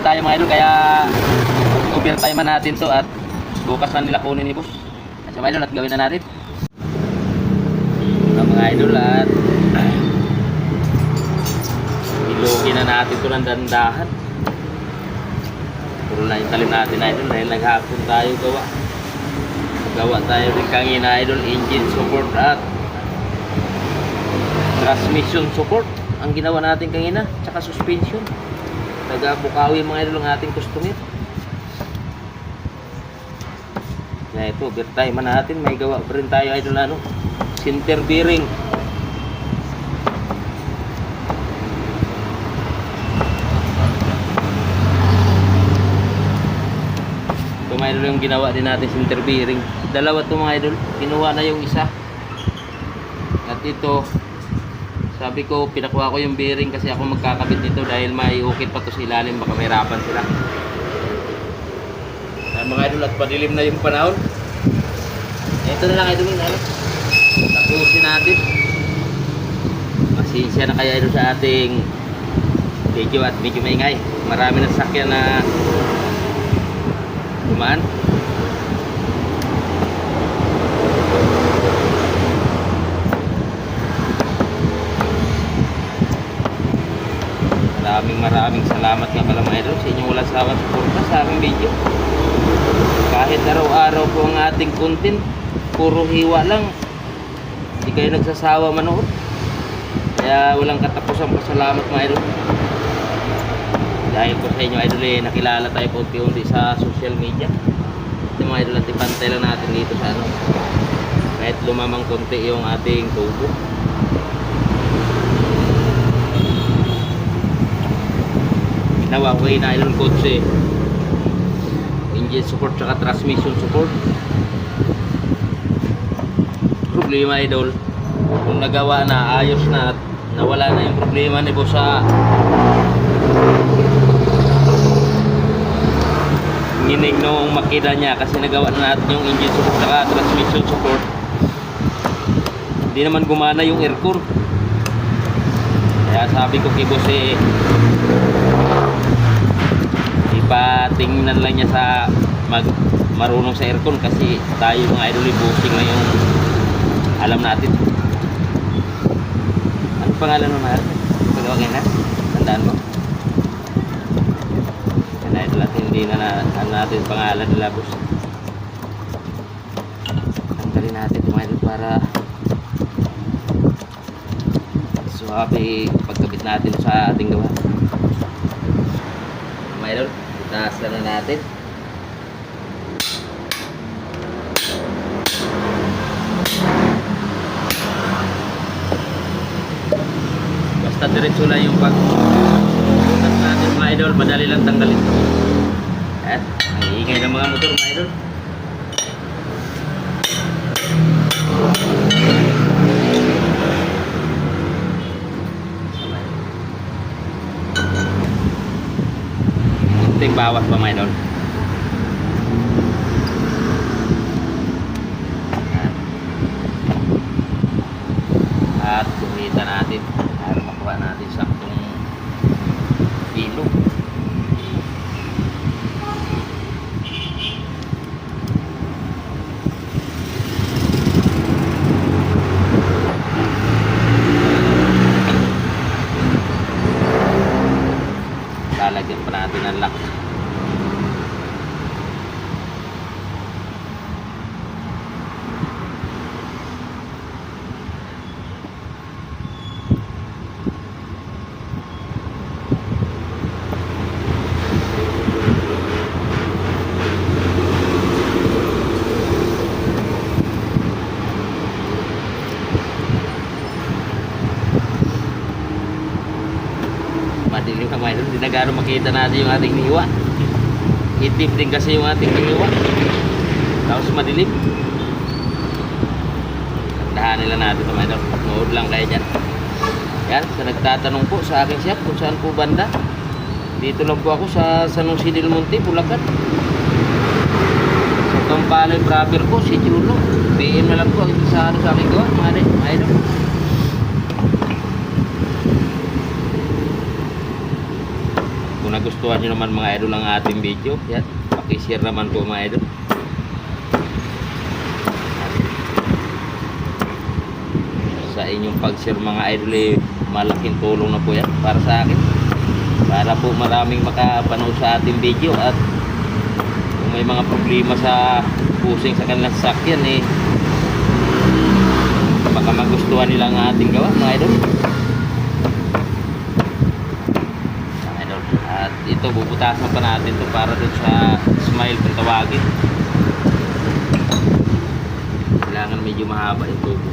tayo mga idol, kaya overtime natin to at bukas na nila kunin ni boss. Kasi mga idol, at gawin na natin mga idol, at ilogin na natin to ng dandahan. Puro na yung talim natin idol dahil naghapon tayo gawa tayo rin kanina idol, engine support at transmission support ang ginawa natin kanina, tsaka suspension. Taga-Bukawi mga idol ang ating customer. Kaya ito, overtime natin, may gawa pa rin tayo idol na center bearing. Ito mga idol yung ginawa din natin, center bearing. Dalawa ito mga idol, kinuha na yung isa. At ito, sabi ko, pinakuha ko yung bearing kasi ako magkakabit nito dahil may ukit pa to sa ilalim, baka may hirapan sila. Mga idol, at padilim na yung panahon. Ito na lang idol yung tapusin natin. Masensya na kaya idol sa ating video at medyo maingay. Marami na sasakyan na dumaan. Maraming salamat nga pala mga idol sa inyong walang sawang suporta sa aming video. Kahit araw-araw po ang ating content, puro hiwa lang, hindi kayo nagsasawa manood. Kaya walang katapusang pasalamat mga idol. Dahil po sa inyo idol nakilala tayo po unti-unti sa social media. Ito mga idol, pantay lang natin dito sa kahit lumamang konti yung ating tubo. Ginawa ko na idol kotse, engine support tsaka transmission support. Problema idol, kung nagawa na, ayos na, nawala na yung problema ni boss sa nginig noong makina niya kasi nagawa na natin yung engine support tsaka transmission support. Hindi naman gumana yung aircon. Kaya sabi ko kay boss ipatingnan lang niya sa marunong sa aircon kasi tayo mga idol boosting na yung alam natin. Ano pangalan mo mahal? Pagawa kayo na? Tandaan mo? Yan idol at hindi na natin pangalan nila boss. Tanggalin natin mga idol para suwabe pagkabit natin sa ating gawa. Mga idol, itaas na natin. Basta diretso lang yung pag-utas natin mga idol, madali lang tanggalin. At ang iingay ng mga motor mga idol. Kunting bawas pa mga idol. At kumita natin para makuha natin saktong kilo. Lalagyan pa natin ang lock. Madilim ka mga idol, hindi na gano'ng makita natin yung ating niwa. Itim din kasi yung ating niwa. Tapos madilim. Dahanin lang natin ito mga idol. Nood lang kayo dyan. Yan, sa nagtatanong po sa aking shop kung saan po banda. Dito lang po ako sa San Jose del Monte, Bulacan. Sa Kampaloy proper po, si Chulo. PM na lang po sa aking gawa mga idol. nagustuhan nyo naman mga idol ang ating video, yan, pakishare naman po mga idol. Sa inyong pag-share mga idol malaking tulong na po yan para sa akin, para po maraming makapanood sa ating video. At kung may mga problema sa pusing sa kanilang sasakyan baka magustuhan nila ang ating gawa mga idol. At ito bubutasan pa natin to para dun sa smile kung tawagin. Kailangan medyo mahaba yung tubo.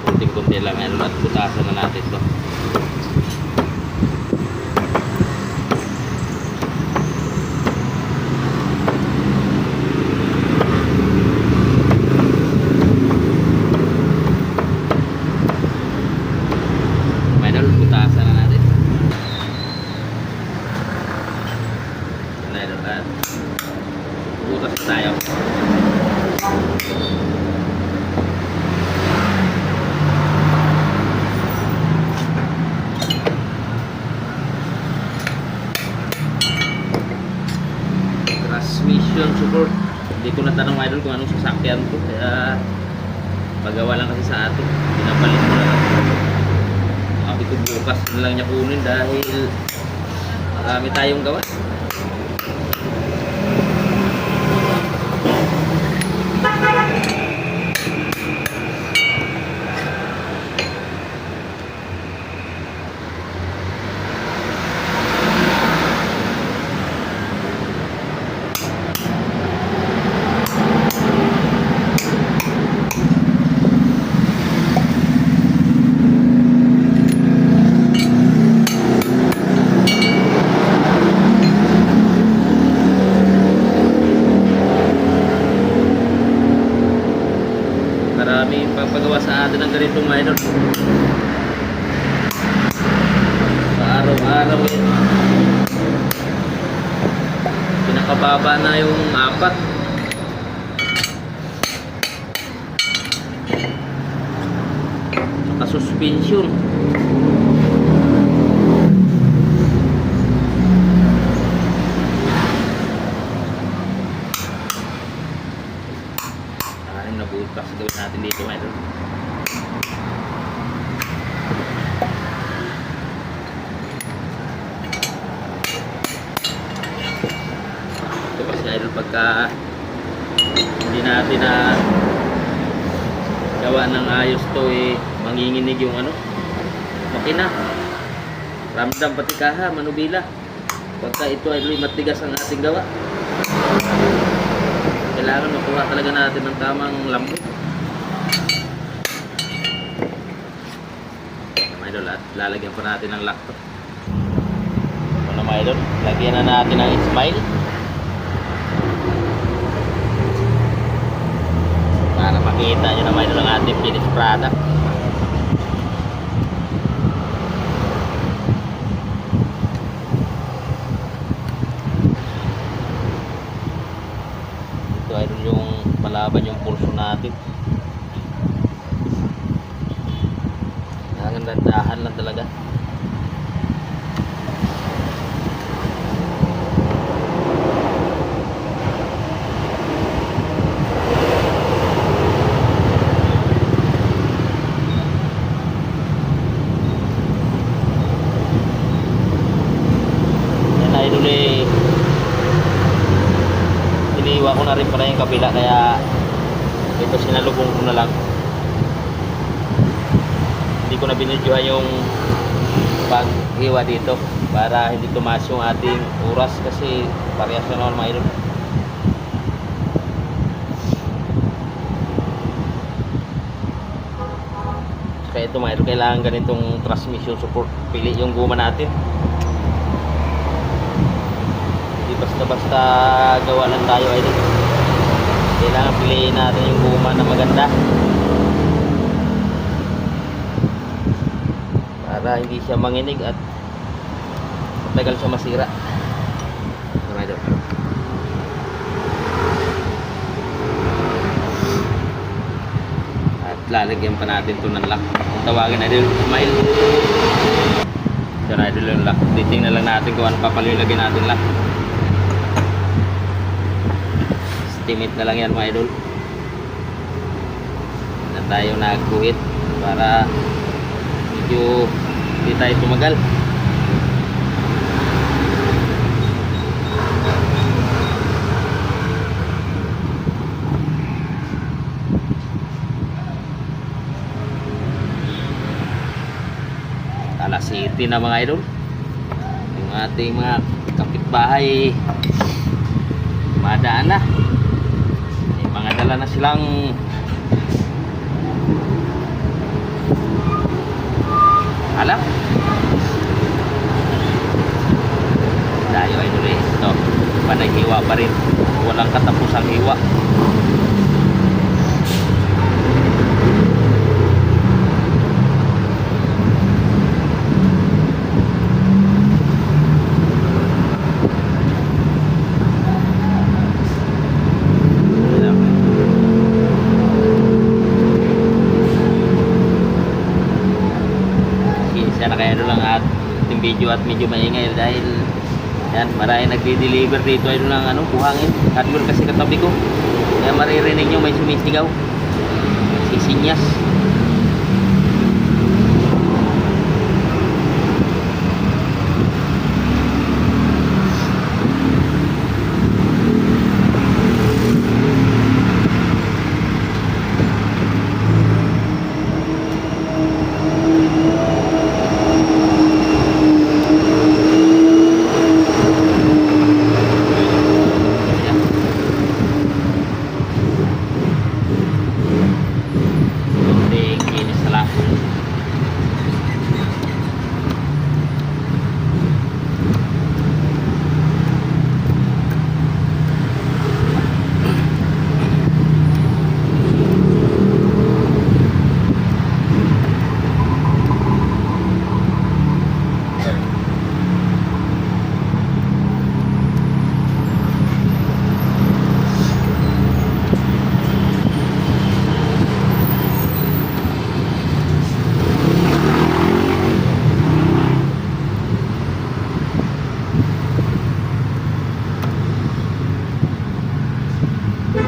Kunti-kunti lang at butasan na natin to. Butasan na natin. At butas tayo. Transmission support. Hindi ko natanong idol kung anong sasakyan ko, kaya pagawa lang kasi sa atin. Pinapalit ko na lang. Sabi ko bukas na lang niya kunin dahil marami tayong gawa. Maraming pagpagawa sa atin ng ganito mga idol. Sa araw-araw pinakababa na yung 4. Saka suspension. Nabutas gawin natin dito mga idol. Ito kasi idol, pagka hindi natin na gawa ng ayos to manginginig yung makina, ramdam pati kaha, manubila. Pagka ito idol matigas ang ating gawa, kailangan makuha talaga natin ng tamang lambot. Mga idol, at lalagyan pa natin ng lock to. Ano mga idol, lagyan na natin ng smile para makita nyo na mga idol ang ating finished product. Idol yung malaban yung pulso natin. Dahan lang talaga. Yan idol iniiwa ko na rin pala yung kabila, kaya ito sinalubong ko na lang. Hindi ko na binidyohan yung pag-iwa dito para hindi tumaas yung ating oras kasi parehas na naman mga idol. Kaya ito mga idol, kailangan ganitong transmission support. Pili yung guma natin. Hindi basta-basta gawa lang tayo idol. Kailangan piliin natin yung guma na maganda para hindi siya manginig at matagal siya masira. Mga idol, lalagyan pa natin to ng lock. Kung tawagin na idol, smile. So na idol yung lock. Titingnan lang natin kung ano papalilagyan natin lock. Estimate na lang yan mga idol. Na tayo nagkuhit para medyo hindi tayo tumagal. Alas City na mga idol, yung ating mga kapitbahay madaan na, may mga dala na silang alak. Dayo idol ito panaghiwa pa rin, walang katapusang hiwa. Na kaya lang ating video at medyo maingay dahil yan, marami nagdi-deliver dito ay ng ano, buhangin. Hardware kasi katabi ko, kaya maririnig nyo may sumisigaw, sisinyas.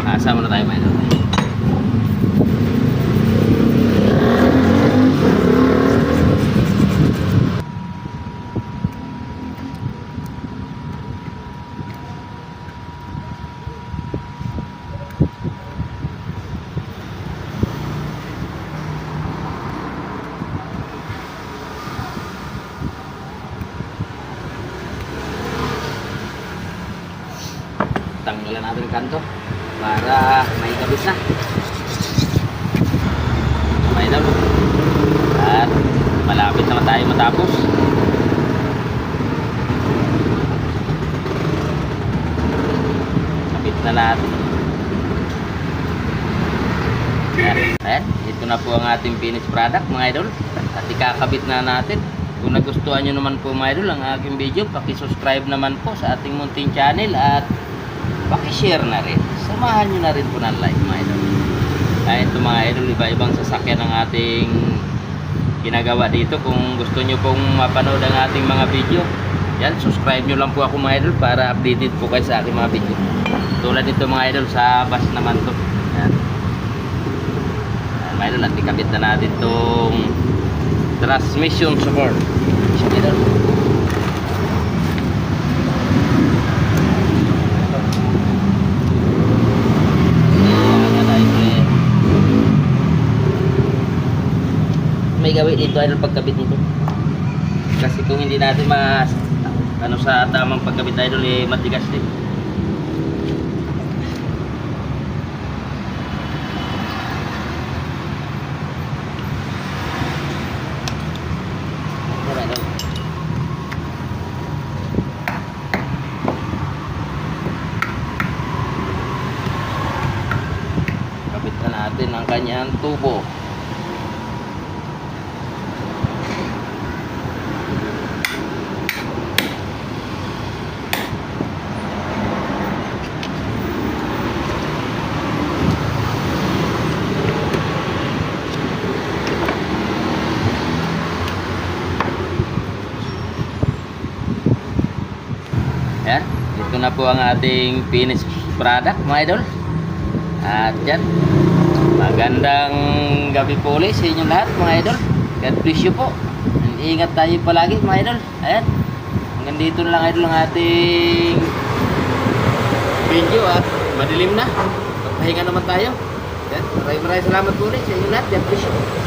Asa muna tayo mga idol. Tanggalan natin ang kanto para may kabis na may daw at malapit naman tayo matapos. Kapit na natin. Ayan, ito na po ang ating finished product mga idol at ikakabit na natin. Kung nagustuhan nyo naman po mga idol ang aking video, paki-subscribe naman po sa ating munting channel at paki-share na rin. Samahan nyo na rin po ng like mga idol. Kaya ito mga idol, iba-ibang sasakyan ng ating ginagawa dito. Kung gusto nyo pong mapanood ang ating mga video, yan, subscribe nyo lang po ako mga idol para updated po kayo sa aking mga video. Tulad nito mga idol, sa bus naman to. Yan. Yan mga idol, at ikabit na natin itong transmission support. Mga idol. May gawin dito idol pagkabit nito, kasi kung hindi natin ano sa tamang pagkabit idol matigas din. Kabit na natin ang kanyang tubo. ito na po ang ating finished product mga idol. At yan, magandang gabi po ulit sa inyong lahat mga idol. God bless you po. Ingat tayo palagi mga idol. Ayan, hanggang dito na lang idol ang ating video at madilim na. Magpahinga naman tayo. Yan, maraming salamat po ulit sa inyong lahat. God bless you.